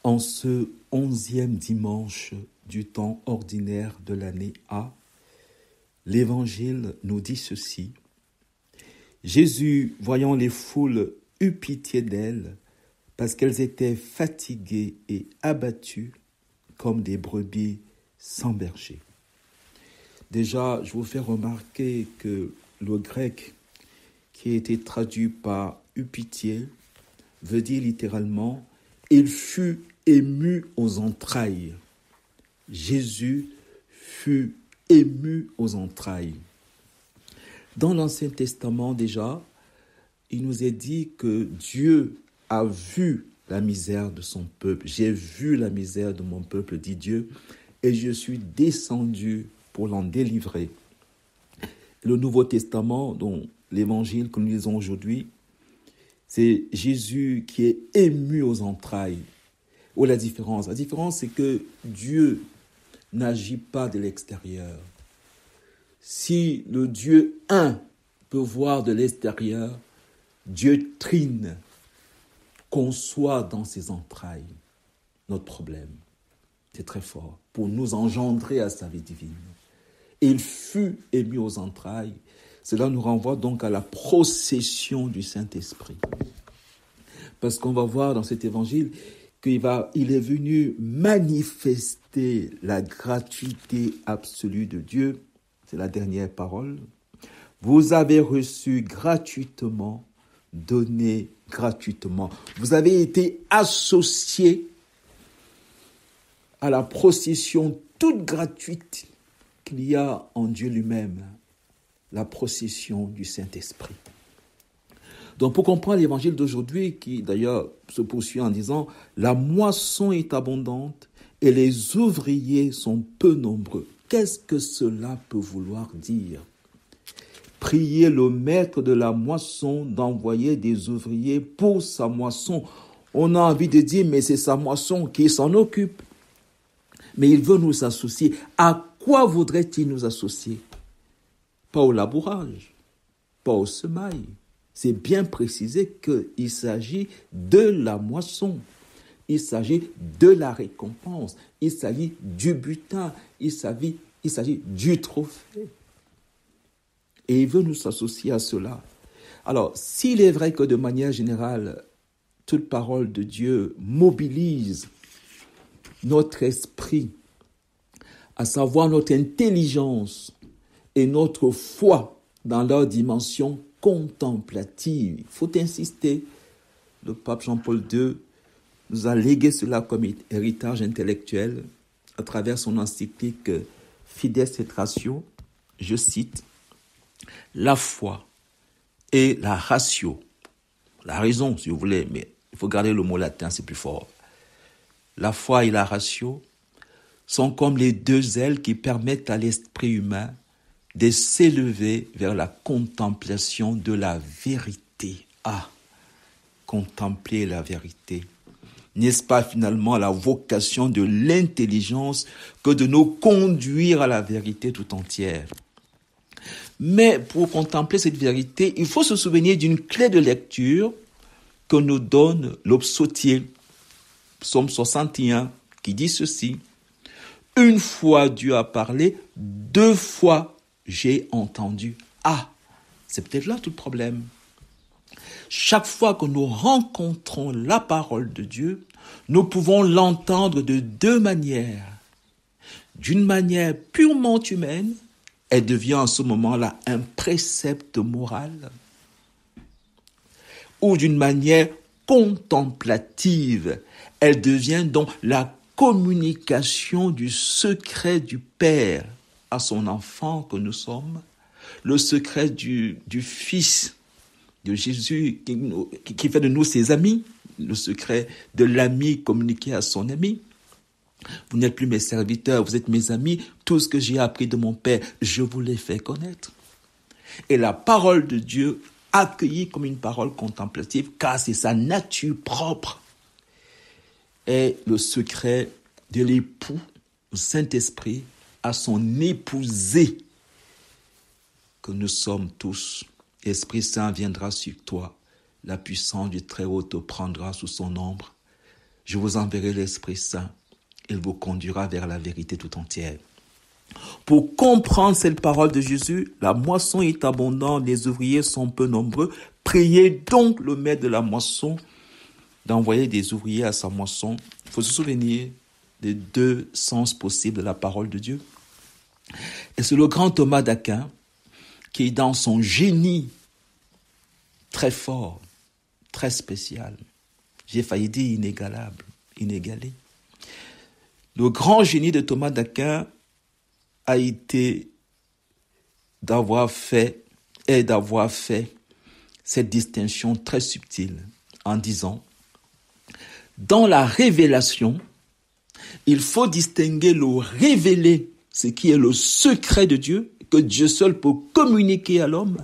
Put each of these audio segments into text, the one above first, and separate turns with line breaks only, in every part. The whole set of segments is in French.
En ce 11e dimanche du temps ordinaire de l'année A, l'Évangile nous dit ceci. Jésus, voyant les foules, eut pitié d'elles, parce qu'elles étaient fatiguées et abattues comme des brebis sans berger. Déjà, je vous fais remarquer que le grec qui a été traduit par « eut pitié » veut dire littéralement « il fut ému aux entrailles ». Jésus fut ému aux entrailles. Dans l'Ancien Testament déjà, il nous est dit que Dieu a vu la misère de son peuple. J'ai vu la misère de mon peuple, dit Dieu, et je suis descendu pour l'en délivrer. Le Nouveau Testament, dont l'évangile que nous lisons aujourd'hui, c'est Jésus qui est ému aux entrailles. Où est la différence? La différence, c'est que Dieu n'agit pas de l'extérieur. Si le Dieu un peut voir de l'extérieur, Dieu trine, conçoit dans ses entrailles notre problème. C'est très fort, pour nous engendrer à sa vie divine. Il fut ému aux entrailles. Cela nous renvoie donc à la procession du Saint-Esprit. Parce qu'on va voir dans cet évangile qu'il est venu manifester la gratuité absolue de Dieu. C'est la dernière parole. Vous avez reçu gratuitement, donné gratuitement. Vous avez été associés à la procession toute gratuite qu'il y a en Dieu lui-même, la procession du Saint-Esprit. Donc pour comprendre l'évangile d'aujourd'hui, qui d'ailleurs se poursuit en disant « La moisson est abondante et les ouvriers sont peu nombreux ». Qu'est-ce que cela peut vouloir dire? Priez le maître de la moisson d'envoyer des ouvriers pour sa moisson. On a envie de dire, mais c'est sa moisson qui s'en occupe. Mais il veut nous associer. À quoi voudrait-il nous associer? Pas au labourage, pas au semail. C'est bien précisé qu'il s'agit de la moisson. Il s'agit de la récompense. Il s'agit du butin. Il s'agit du trophée. Et il veut nous associer à cela. Alors, s'il est vrai que de manière générale, toute parole de Dieu mobilise notre esprit, à savoir notre intelligence et notre foi dans leur dimension contemplative. Il faut insister. Le pape Jean-Paul II nous a légué cela comme héritage intellectuel à travers son encyclique Fides et Ratio. Je cite, « La foi et la ratio, la raison si vous voulez, mais il faut garder le mot latin, c'est plus fort. La foi et la ratio sont comme les deux ailes qui permettent à l'esprit humain de s'élever vers la contemplation de la vérité. » Ah, contempler la vérité. N'est-ce pas finalement la vocation de l'intelligence que de nous conduire à la vérité tout entière? Mais pour contempler cette vérité, il faut se souvenir d'une clé de lecture que nous donne le psautier, psaume 61, qui dit ceci. « Une fois Dieu a parlé, deux fois j'ai entendu. » Ah, c'est peut-être là tout le problème. Chaque fois que nous rencontrons la parole de Dieu, nous pouvons l'entendre de deux manières. D'une manière purement humaine, elle devient en ce moment-là un précepte moral. Ou d'une manière contemplative, elle devient donc la communication du secret du Père à son enfant que nous sommes, le secret du Fils de Jésus qui fait de nous ses amis, le secret de l'ami communiqué à son ami. Vous n'êtes plus mes serviteurs, vous êtes mes amis. Tout ce que j'ai appris de mon Père, je vous l'ai fait connaître. Et la parole de Dieu, accueillie comme une parole contemplative, car c'est sa nature propre, est le secret de l'époux, le Saint-Esprit, à son épousée, que nous sommes tous. Esprit Saint viendra sur toi, la puissance du Très-Haut te prendra sous son ombre. je vous enverrai l'Esprit Saint. Il vous conduira vers la vérité tout entière. Pour comprendre cette parole de Jésus, la moisson est abondante, les ouvriers sont peu nombreux. Priez donc le maître de la moisson d'envoyer des ouvriers à sa moisson. Il faut se souvenir des deux sens possibles de la parole de Dieu. Et c'est le grand Thomas d'Aquin qui, dans son génie très fort, très spécial, j'ai failli dire inégalable, inégalé. Le grand génie de Thomas d'Aquin a été d'avoir fait cette distinction très subtile en disant, dans la révélation, il faut distinguer le révélé, ce qui est le secret de Dieu, que Dieu seul peut communiquer à l'homme,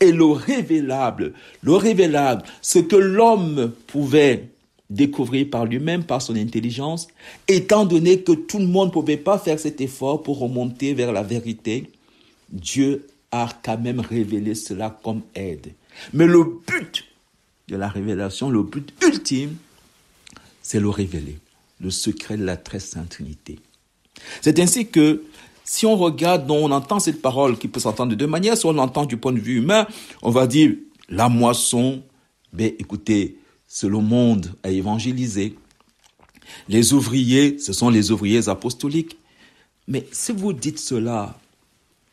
et le révélable, ce que l'homme pouvait découvrir par lui-même, par son intelligence, étant donné que tout le monde ne pouvait pas faire cet effort pour remonter vers la vérité, Dieu a quand même révélé cela comme aide. Mais le but de la révélation, le but ultime, c'est le révéler, le secret de la très sainte Trinité. C'est ainsi que, si on regarde, on entend cette parole qui peut s'entendre de deux manières. Si on l'entend du point de vue humain, on va dire, la moisson, écoutez, c'est le monde à évangéliser. Les ouvriers, ce sont les ouvriers apostoliques. Mais si vous dites cela,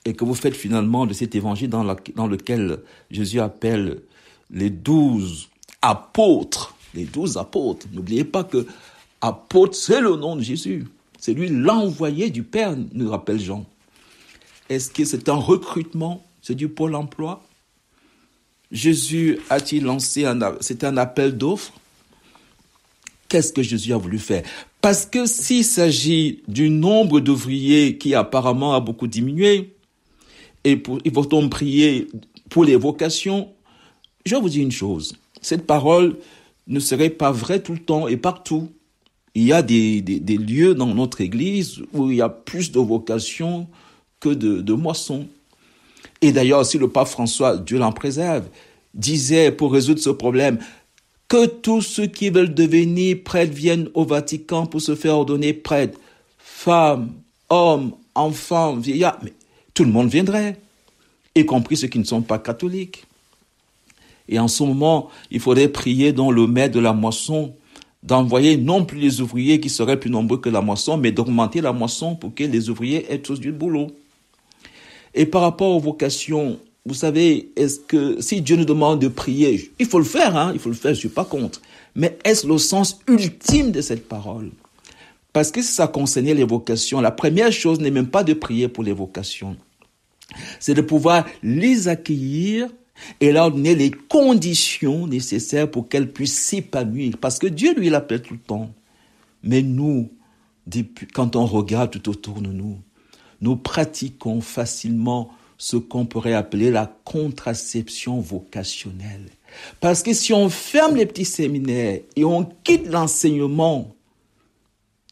et que vous faites finalement de cet évangile dans lequel Jésus appelle les 12 apôtres, n'oubliez pas que apôtre, c'est le nom de Jésus. C'est lui l'envoyé du Père, nous rappelle Jean. Est-ce que c'est un recrutement? C'est du pôle emploi? Jésus a-t-il lancé c'est un appel d'offres? Qu'est-ce que Jésus a voulu faire? Parce que s'il s'agit du nombre d'ouvriers qui apparemment a beaucoup diminué, il faut prier pour les vocations, je vais vous dire une chose. Cette parole ne serait pas vraie tout le temps et partout. Il y a des lieux dans notre église où il y a plus de vocations que de moissons. Et d'ailleurs, aussi le pape François, Dieu l'en préserve, disait pour résoudre ce problème que tous ceux qui veulent devenir prêtres viennent au Vatican pour se faire ordonner prêtres. Femmes, hommes, enfants, vieillards, mais tout le monde viendrait, y compris ceux qui ne sont pas catholiques. Et en ce moment, il faudrait prier dans le maître de la moisson d'envoyer non plus les ouvriers qui seraient plus nombreux que la moisson, mais d'augmenter la moisson pour que les ouvriers aient tous du boulot. Et par rapport aux vocations, vous savez, est-ce que si Dieu nous demande de prier, il faut le faire, je suis pas contre. Mais est-ce le sens ultime de cette parole? Parce que si ça concernait les vocations, la première chose n'est même pas de prier pour les vocations. C'est de pouvoir les accueillir et leur donner les conditions nécessaires pour qu'elles puissent s'épanouir. Parce que Dieu, lui, l'appelle tout le temps. Mais nous, quand on regarde tout autour de nous, nous pratiquons facilement ce qu'on pourrait appeler la contraception vocationnelle. Parce que si on ferme les petits séminaires et on quitte l'enseignement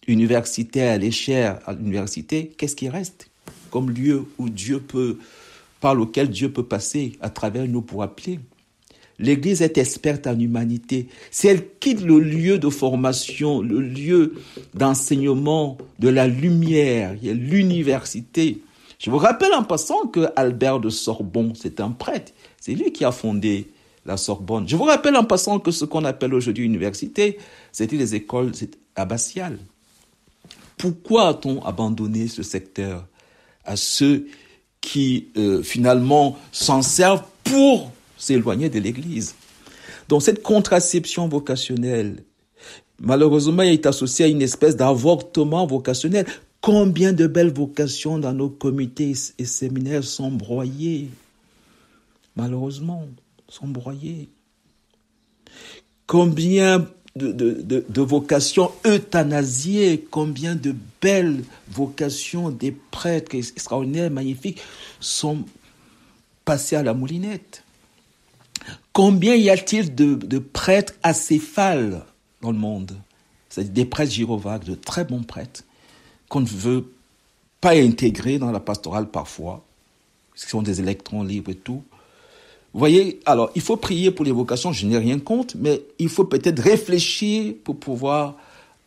universitaire, les chaires à l'université, qu'est-ce qui reste comme lieu où par lequel Dieu peut passer à travers nous pour appeler? L'Église est experte en humanité. Si elle quitte le lieu de formation, le lieu d'enseignement de la lumière, l'université. Je vous rappelle en passant que Albert de Sorbonne, c'est un prêtre. C'est lui qui a fondé la Sorbonne. Je vous rappelle en passant que ce qu'on appelle aujourd'hui université, c'était les écoles abbatiales. Pourquoi a-t-on abandonné ce secteur à ceux qui finalement s'en servent pour s'éloigner de l'Église? Donc cette contraception vocationnelle, malheureusement, est associée à une espèce d'avortement vocationnel. Combien de belles vocations dans nos comités et séminaires sont broyées? Malheureusement, sont broyées. Combien de vocations euthanasiées, combien de belles vocations des prêtres extraordinaires, magnifiques, sont passées à la moulinette. Combien y a-t-il de prêtres acéphales dans le monde? C'est-à-dire des prêtres gyrovagues, de très bons prêtres, qu'on ne veut pas intégrer dans la pastorale parfois, qui sont des électrons libres et tout. Vous voyez, alors, il faut prier pour les vocations, je n'ai rien contre, mais il faut peut-être réfléchir pour pouvoir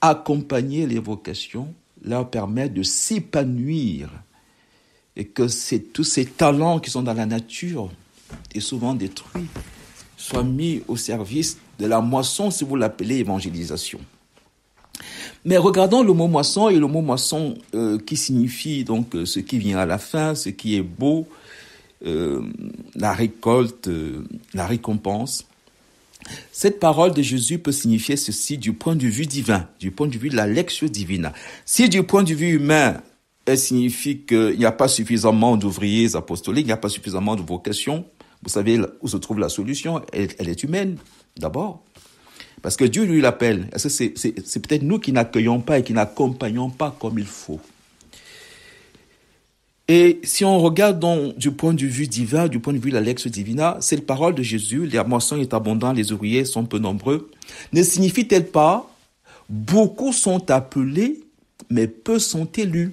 accompagner les vocations, leur permettre de s'épanouir et que tous ces talents qui sont dans la nature et souvent détruits soient mis au service de la moisson, si vous l'appelez évangélisation. Mais regardons le mot moisson, et le mot moisson qui signifie donc ce qui vient à la fin, ce qui est beau, la récolte, la récompense. Cette parole de Jésus peut signifier ceci du point de vue divin, du point de vue de la lectio divina. Si du point de vue humain, elle signifie qu'il n'y a pas suffisamment d'ouvriers apostoliques, il n'y a pas suffisamment de vocations, vous savez où se trouve la solution, elle est humaine d'abord. Parce que Dieu lui l'appelle. C'est peut-être nous qui n'accueillons pas et qui n'accompagnons pas comme il faut. Et si on regarde donc du point de vue divin, du point de vue de la lectio divina, cette parole de Jésus, la moisson est abondante, les ouvriers sont peu nombreux, ne signifie-t-elle pas beaucoup sont appelés, mais peu sont élus?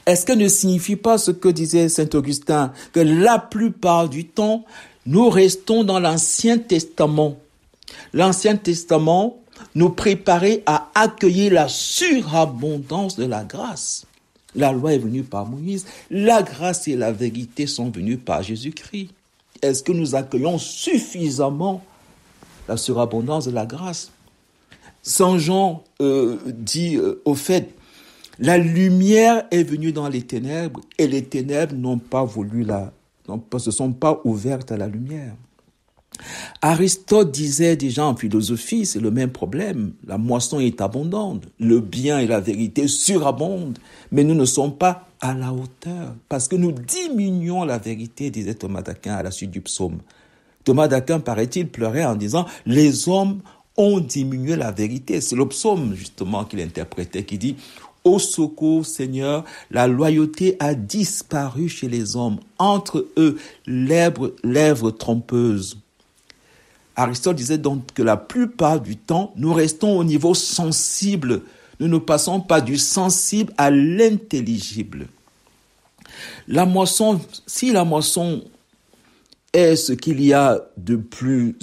Est-ce qu'elle ne signifie pas ce que disait saint Augustin, que la plupart du temps, nous restons dans l'Ancien Testament? L'Ancien Testament nous préparait à accueillir la surabondance de la grâce. La loi est venue par Moïse, la grâce et la vérité sont venues par Jésus-Christ. Est-ce que nous accueillons suffisamment la surabondance de la grâce? Saint Jean dit au fait, la lumière est venue dans les ténèbres et les ténèbres n'ont pas voulu se sont pas ouvertes à la lumière. Aristote disait déjà en philosophie, c'est le même problème. La moisson est abondante, le bien et la vérité surabondent, mais nous ne sommes pas à la hauteur parce que nous diminuons la vérité, disait Thomas d'Aquin à la suite du psaume. Thomas d'Aquin, paraît-il, pleurait en disant « Les hommes ont diminué la vérité ». C'est le psaume justement qu'il interprétait qui dit « Au secours, Seigneur, la loyauté a disparu chez les hommes, entre eux, lèvres trompeuses ». Aristote disait donc que la plupart du temps, nous restons au niveau sensible. Nous ne passons pas du sensible à l'intelligible. La moisson, si la moisson est ce qu'il y a de plus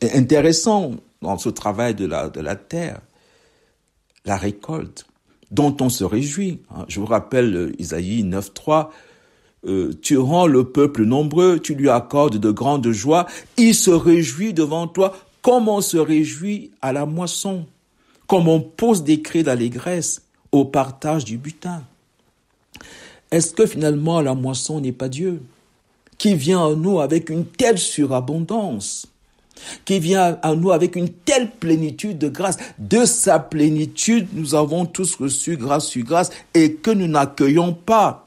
intéressant dans ce travail de la terre, la récolte, dont on se réjouit. Je vous rappelle Isaïe 9.3, tu rends le peuple nombreux, tu lui accordes de grandes joies, il se réjouit devant toi comme on se réjouit à la moisson, comme on pose des cris d'allégresse au partage du butin. Est-ce que finalement la moisson n'est pas Dieu, qui vient à nous avec une telle surabondance, qui vient à nous avec une telle plénitude de grâce? De sa plénitude, nous avons tous reçu grâce sur grâce et que nous n'accueillons pas.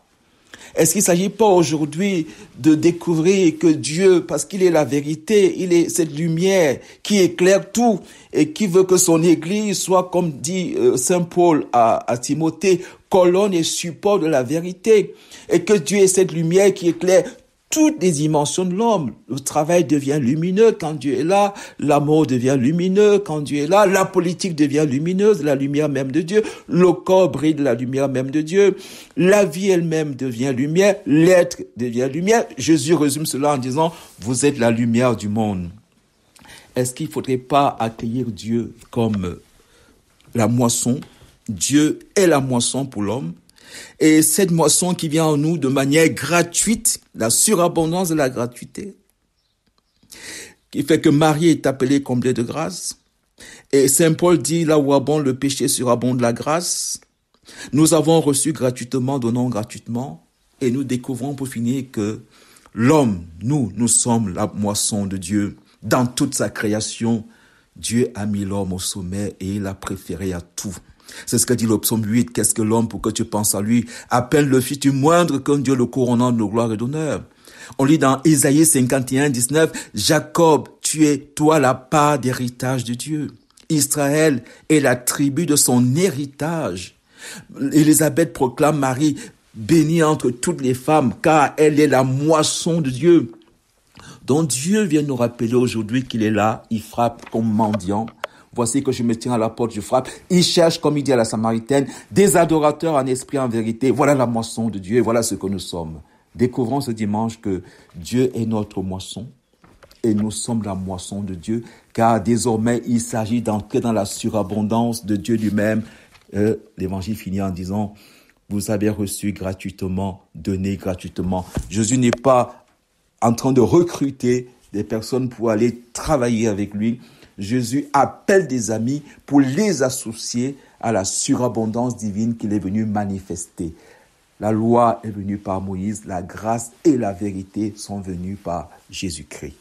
Est-ce qu'il ne s'agit pas aujourd'hui de découvrir que Dieu, parce qu'il est la vérité, il est cette lumière qui éclaire tout et qui veut que son Église soit, comme dit Saint Paul à Timothée, colonne et support de la vérité, et que Dieu est cette lumière qui éclaire toutes les dimensions de l'homme. Le travail devient lumineux quand Dieu est là, l'amour devient lumineux quand Dieu est là, la politique devient lumineuse, la lumière même de Dieu, le corps brille de la lumière même de Dieu, la vie elle-même devient lumière, l'être devient lumière. Jésus résume cela en disant, vous êtes la lumière du monde. Est-ce qu'il ne faudrait pas accueillir Dieu comme la moisson? Dieu est la moisson pour l'homme. Et cette moisson qui vient en nous de manière gratuite, la surabondance de la gratuité, qui fait que Marie est appelée comblée de grâce. Et Saint Paul dit, là où abonde le péché, surabonde la grâce. Nous avons reçu gratuitement, donnons gratuitement. Et nous découvrons pour finir que l'homme, nous sommes la moisson de Dieu. Dans toute sa création, Dieu a mis l'homme au sommet et il l'a préféré à tout. C'est ce que dit le psaume 8. Qu'est-ce que l'homme pour que tu penses à lui? Appelle le fils du moindre comme Dieu le couronnant de gloire et d'honneur. On lit dans Isaïe 51, 19, Jacob, tu es toi la part d'héritage de Dieu. Israël est la tribu de son héritage. Élisabeth proclame Marie bénie entre toutes les femmes, car elle est la moisson de Dieu. Donc Dieu vient nous rappeler aujourd'hui qu'il est là, il frappe comme mendiant. Voici que je me tiens à la porte, je frappe. Il cherche, comme il dit à la Samaritaine, des adorateurs en esprit, en vérité. Voilà la moisson de Dieu et voilà ce que nous sommes. Découvrons ce dimanche que Dieu est notre moisson et nous sommes la moisson de Dieu, car désormais il s'agit d'entrer dans la surabondance de Dieu lui-même. L'évangile finit en disant: vous avez reçu gratuitement, donné gratuitement. Jésus n'est pas en train de recruter des personnes pour aller travailler avec lui. Jésus appelle des amis pour les associer à la surabondance divine qu'il est venu manifester. La loi est venue par Moïse, la grâce et la vérité sont venues par Jésus-Christ.